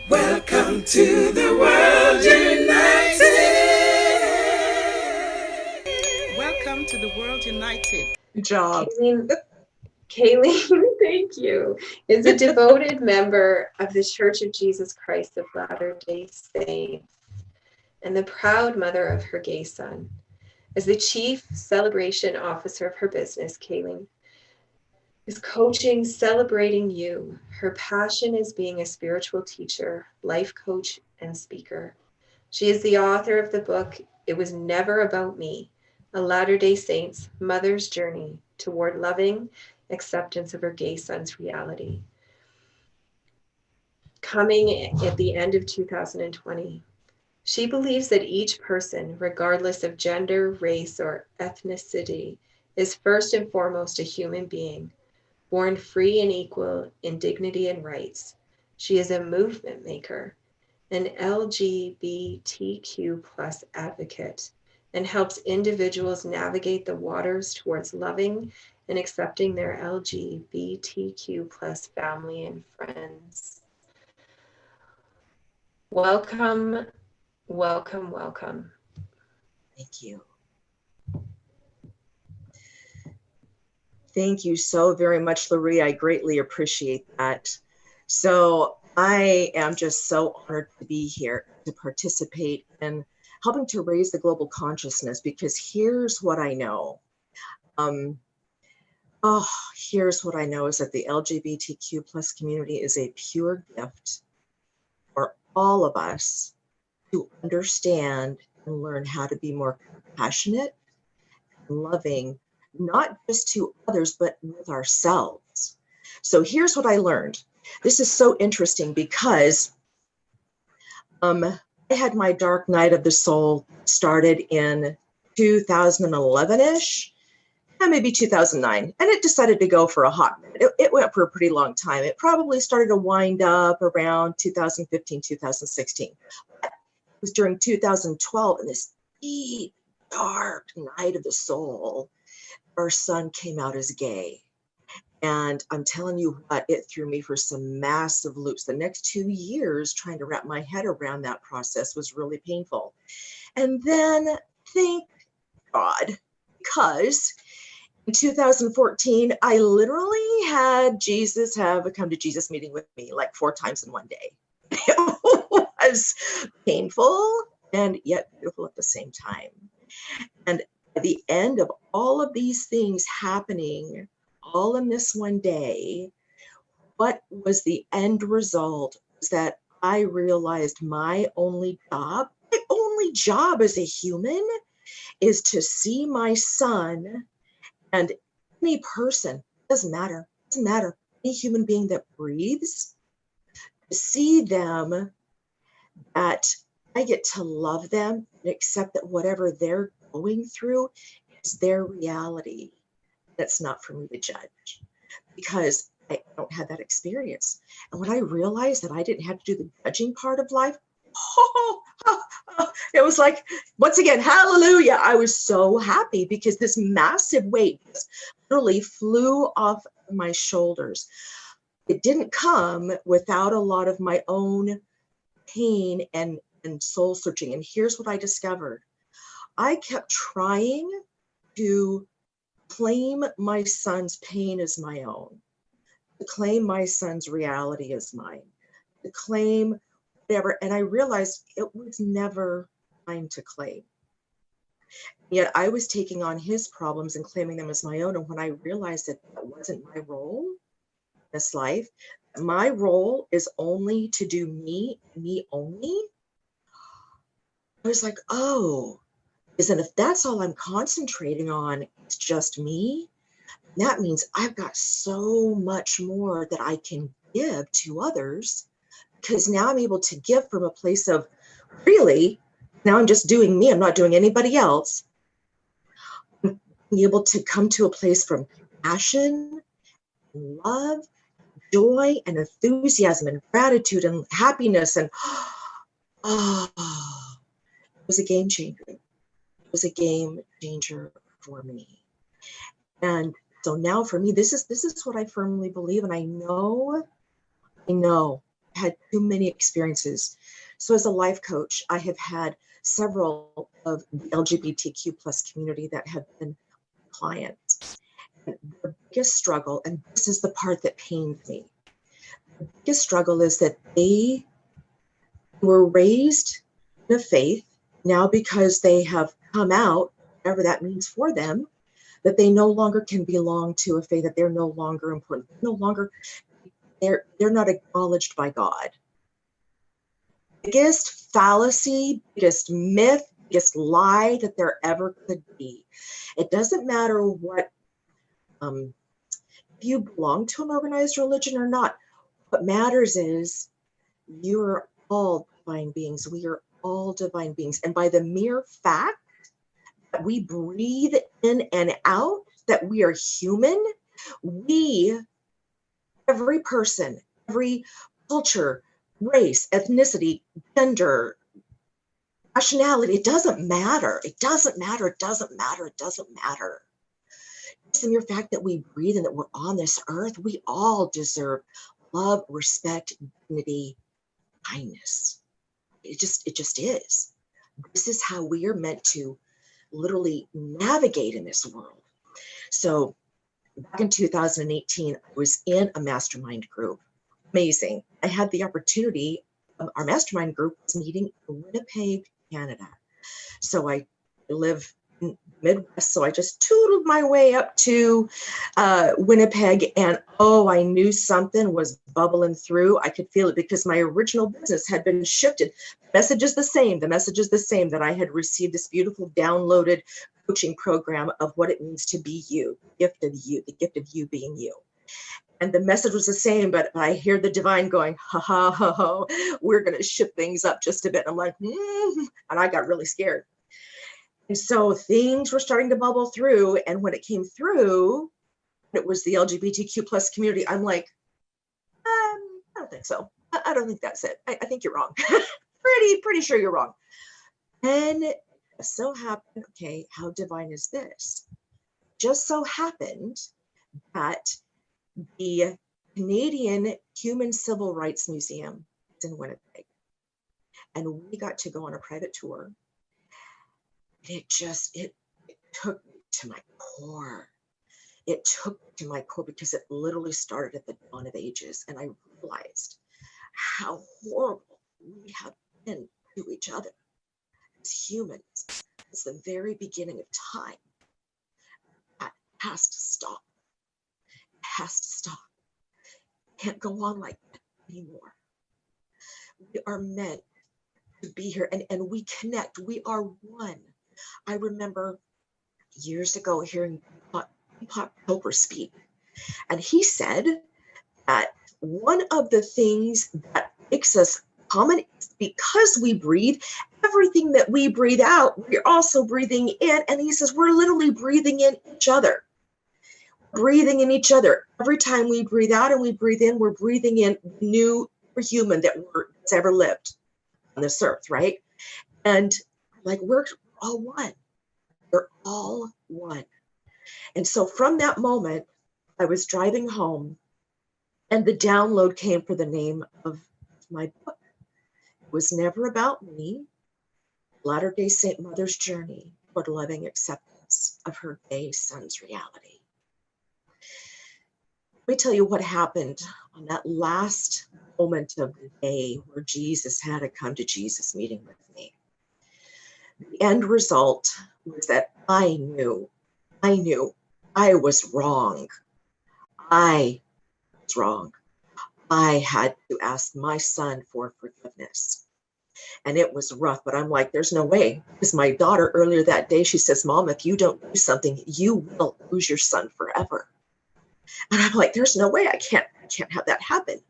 Welcome to the world united. Welcome to the world united. Good job. KAELEN, thank you, is a devoted member of the Church of Jesus Christ of Latter-day Saints and the proud mother of her gay son. As the chief celebration officer of her business, KAELEN is coaching, celebrating you. Her passion is being a spiritual teacher, life coach, and speaker. She is the author of the book, It Was Never About Me, a Latter-day Saints mother's journey toward loving acceptance of her gay son's reality. Coming at the end of 2020, she believes that each person, regardless of gender, race, or ethnicity, is first and foremost a human being, born free and equal in dignity and rights. She is a movement maker, an LGBTQ plus advocate, and helps individuals navigate the waters towards loving and accepting their LGBTQ plus family and friends. Welcome, welcome, welcome. Thank you. Thank you so very much, Laurie. I greatly appreciate that. So I am just so honored to be here to participate in helping to raise the global consciousness, because here's what I know. Here's what I know is that the LGBTQ plus community is a pure gift for all of us to understand and learn how to be more compassionate and loving, not just to others, but with ourselves. So here's what I learned. This is so interesting because I had my dark night of the soul started in 2011-ish, and maybe 2009, and it decided to go for a hot minute. It went for a pretty long time. It probably started to wind up around 2015, 2016. But it was during 2012, in this deep, dark night of the soul, our son came out as gay. And I'm telling you what, it threw me for some massive loops. The next 2 years trying to wrap my head around that process was really painful. And then, thank God, because in 2014, I literally had Jesus have a come to Jesus meeting with me like 4 times in one day. It was painful and yet beautiful at the same time. And at the end of all of these things happening all in this one day, what was the end result was that I realized my only job as a human is to see my son and any person, doesn't matter, any human being that breathes, to see them, that I get to love them and accept that whatever they're going through is their reality. That's not for me to judge, because I don't have that experience. And when I realized that I didn't have to do the judging part of life, it was like, once again, hallelujah. I was so happy because this massive weight just literally flew off my shoulders. It didn't come without a lot of my own pain and soul searching. And here's what I discovered. I kept trying to claim my son's pain as my own, to claim my son's reality as mine, to claim whatever. And I realized it was never mine to claim. Yet I was taking on his problems and claiming them as my own. And when I realized that that wasn't my role in this life, my role is only to do me only, I was like, oh, isn't if that's all I'm concentrating on, it's just me, that means I've got so much more that I can give to others, because now I'm able to give from a place of really, now I'm just doing me, I'm not doing anybody else. I'm able to come to a place from passion, love, joy, and enthusiasm, and gratitude, and happiness, and it was a game changer. It was a game changer for me. And so now for me, this is what I firmly believe, and I know had too many experiences. So as a life coach, I have had several of the LGBTQ plus community that have been clients. And the biggest struggle, and this is the part that pained me, the biggest struggle is that they were raised in a faith. Now, because they have come out, whatever that means for them, that they no longer can belong to a faith, that they're no longer important, no longer, they're not acknowledged by God. Biggest fallacy, biggest myth, biggest lie that there ever could be. It doesn't matter what, if you belong to an organized religion or not. What matters is you're all divine beings. We are all divine beings. And by the mere fact that we breathe in and out, that we are human, every person, every culture, race, ethnicity, gender, nationality, it doesn't matter. It doesn't matter. It doesn't matter. It doesn't matter. Just the mere fact that we breathe and that we're on this earth, we all deserve love, respect, dignity, kindness. It just is. This is how we are meant to literally navigate in this world. So back in 2018, I was in a mastermind group. Amazing. I had the opportunity, our mastermind group was meeting in Winnipeg, Canada. So I live in the Midwest, so I just tootled my way up to Winnipeg, and oh, I knew something was bubbling through. I could feel it because my original business had been shifted. The message is the same. The message is the same, that I had received this beautiful downloaded coaching program of what it means to be you, the gift of you being you. And the message was the same, but I hear the divine going, ha, ha, ha, ha, we're going to shift things up just a bit. I'm like, and I got really scared. And so things were starting to bubble through. And when it came through, it was the LGBTQ plus community. I'm like, I don't think so. I don't think that's it. I think you're wrong. pretty sure you're wrong. And it so happened, okay, how divine is this? Just so happened that the Canadian Human Civil Rights Museum is in Winnipeg. And we got to go on a private tour. It took me to my core. It took me to my core because it literally started at the dawn of ages. And I realized how horrible we have been to each other as humans. It's the very beginning of time. That has to stop. It has to stop. It can't go on like that anymore. We are meant to be here, and we connect. We are one. I remember years ago hearing Pop Pilper speak, and he said that one of the things that makes us common is because we breathe, everything that we breathe out, we're also breathing in. And he says we're literally breathing in each other. Breathing in each other. Every time we breathe out and we breathe in, we're breathing in new human that's ever lived on this earth, right? And like we're all one. We're all one. And so from that moment, I was driving home and the download came for the name of my book. It was never about me. Latter-day Saint Mother's journey toward loving acceptance of her gay son's reality. Let me tell you what happened on that last moment of the day where Jesus had a come to Jesus meeting with me. The end result was that I knew I was wrong. I was wrong. I had to ask my son for forgiveness. And it was rough, but I'm like, there's no way. Because my daughter earlier that day, she says, Mom, if you don't do something, you will lose your son forever. And I'm like, there's no way. I can't have that happen.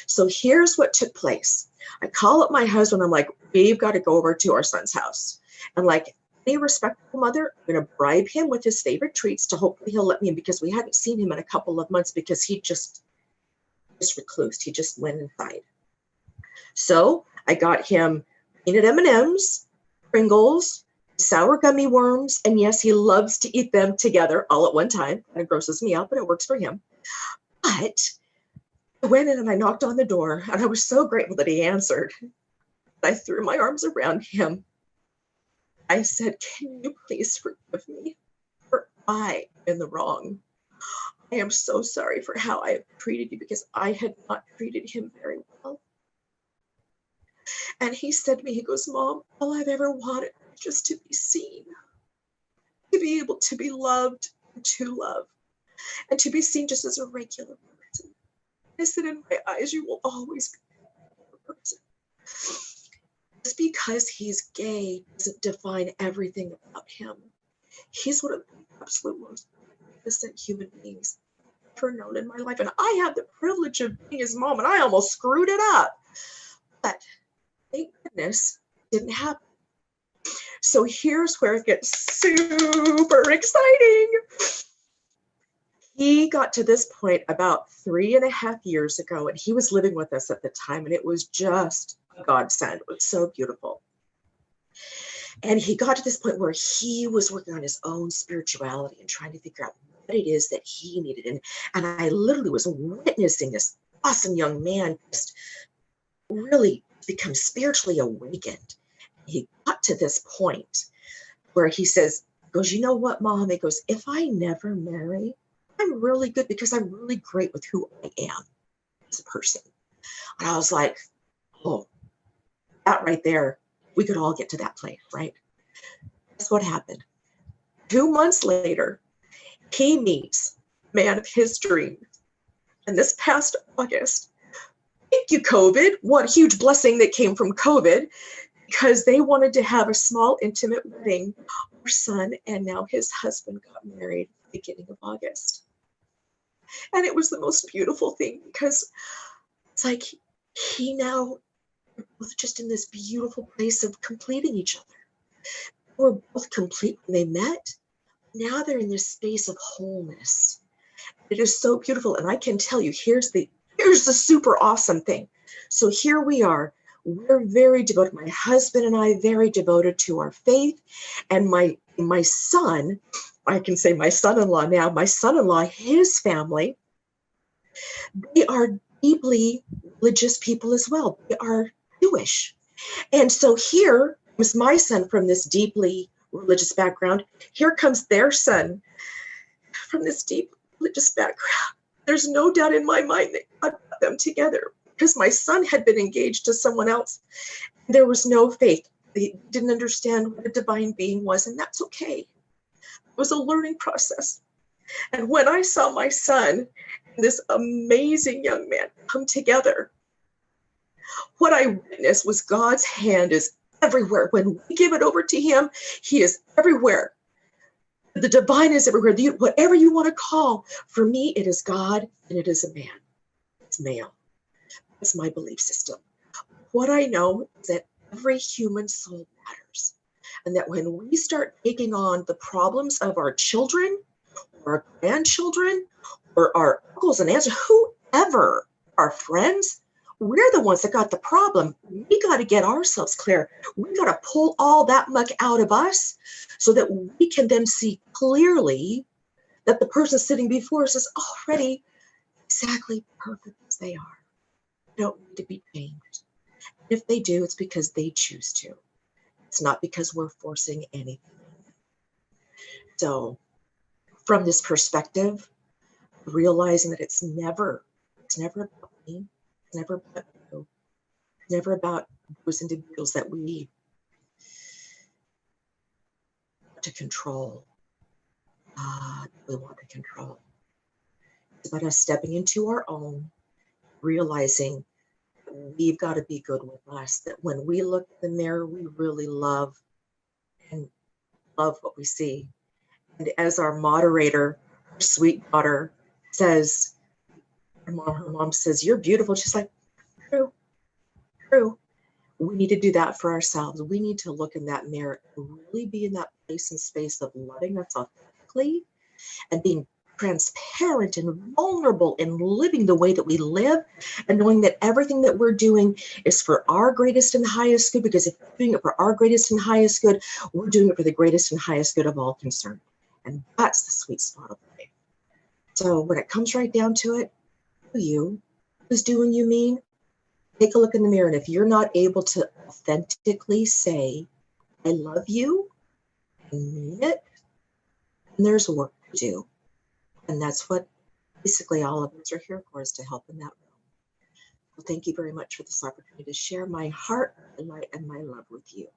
So here's what took place. I call up my husband. I'm like, we've got to go over to our son's house. And like any respectful mother, I'm going to bribe him with his favorite treats to hopefully he'll let me in, because we hadn't seen him in a couple of months because he just reclused. He just went inside. So I got him peanut M&Ms, Pringles, sour gummy worms, and yes, he loves to eat them together all at one time. It grosses me out, but it works for him. But I went in and I knocked on the door, and I was so grateful that he answered. I threw my arms around him. I said, "Can you please forgive me? For I am in the wrong. I am so sorry for how I have treated you because I had not treated him very well." And he said to me, he goes, "Mom, all I've ever wanted was just to be seen, to be able to be loved, and to love, and to be seen just as a regular person." I said, "In my eyes, you will always be a regular person." Just because he's gay doesn't define everything about him. He's one of the absolute most magnificent human beings I've ever known in my life. And I have the privilege of being his mom, and I almost screwed it up. But thank goodness it didn't happen. So here's where it gets super exciting. He got to this point about 3.5 years ago, and he was living with us at the time, and it was just a godsend. It was so beautiful. And he got to this point where he was working on his own spirituality and trying to figure out what it is that he needed. And I literally was witnessing this awesome young man just really become spiritually awakened. He got to this point where he goes, "You know what, Mom?" He goes, "If I never marry, I'm really good because I'm really great with who I am as a person." And I was like, oh, that right there, we could all get to that place, right? That's what happened. 2 months later, he meets the man of his dreams. And this past August, thank you, COVID. What a huge blessing that came from COVID, because they wanted to have a small, intimate wedding. Our son and now his husband got married at the beginning of August. And it was the most beautiful thing because it's like he now was just in this beautiful place of completing each other. They were both complete when they met. Now they're in this space of wholeness. It is so beautiful. And I can tell you, here's the super awesome thing. So here we are. We're very devoted. My husband and I very devoted to our faith. And my son, I can say my son-in-law now, my son-in-law, his family, they are deeply religious people as well. They are Jewish. And so here was my son from this deeply religious background. Here comes their son from this deep religious background. There's no doubt in my mind that God brought them together because my son had been engaged to someone else. There was no faith. They didn't understand what a divine being was, and that's okay. It was a learning process. And when I saw my son and this amazing young man come together, what I witnessed was God's hand is everywhere. When we give it over to him, he is everywhere. The divine is everywhere. Whatever you want to call, for me, it is God and it is a man. It's male. That's my belief system. What I know is that every human soul matters. And that when we start taking on the problems of our children, or our grandchildren, or our uncles and aunts, whoever, our friends, we're the ones that got the problem. We got to get ourselves clear. We got to pull all that muck out of us so that we can then see clearly that the person sitting before us is already exactly perfect as they are. They don't need to be changed. And if they do, it's because they choose to. It's not because we're forcing anything. So from this perspective, realizing that it's never about me. It's never about you. It's never about those individuals that we want to control. We want to control. It's about us stepping into our own, realizing we've got to be good with us, that when we look in the mirror, we really love what we see. And as our moderator, our sweet daughter, says, her mom says, "You're beautiful." She's like, true. We need to do that for ourselves. We need to look in that mirror and really be in that place and space of loving us authentically and being transparent and vulnerable and living the way that we live, and knowing that everything that we're doing is for our greatest and highest good, because if we're doing it for our greatest and highest good, we're doing it for the greatest and highest good of all concerned. And that's the sweet spot of life. So when it comes right down to it, you who's doing you mean, take a look in the mirror. And if you're not able to authentically say, I love you, I mean it, then there's work to do. And that's what basically all of us are here for, is to help in that realm. Well, thank you very much for this opportunity to share my heart and my love with you.